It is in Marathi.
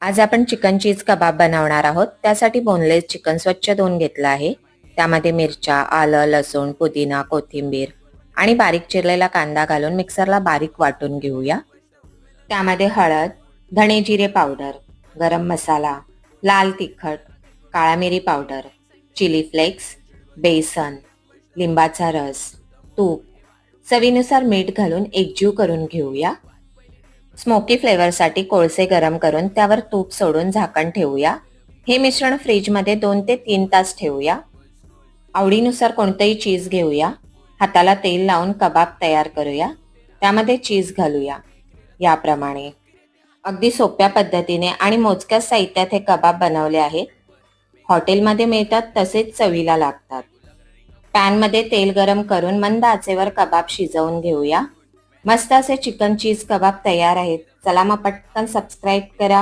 आज आपण चिकन चीज कबाब बनवणार आहोत. त्यासाठी बोनलेस चिकन स्वच्छ धुवून घेतलं आहे. त्यामध्ये मिरच्या, आलं, लसूण, पुदिना, कोथिंबीर आणि बारीक चिरलेला कांदा घालून मिक्सरला बारीक वाटून घेऊया. त्यामध्ये हळद, धणे जिरे पावडर, गरम मसाला, लाल तिखट, काळा मिरी पावडर, चिली फ्लेक्स, बेसन, लिंबाचा रस, तूप, चवीनुसार मीठ घालून एकजीव करून घेऊया. स्मोकी फ्लेवरसाठी कोळसे गरम करून त्यावर तूप सोडून झाकण ठेवूया. हे मिश्रण फ्रीजमध्ये 2 ते 3 तास ठेवूया. आवडीनुसार कोणतंही चीज घेऊया. हाताला तेल लावून कबाब तयार करूया. त्यामध्ये चीज घालूया. याप्रमाणे अगदी सोप्या पद्धतीने आणि मोजक्याच साहित्यात हे कबाब बनवले आहेत. हॉटेलमध्ये मिळतात तसेच चवीला लागतात. पॅनमध्ये तेल गरम करून मंद आचेवर कबाब शिजवून घेऊया. मस्त असे चिकन चीज कबाब तयार आहेत. चला मग पटकन सबस्क्राईब करा.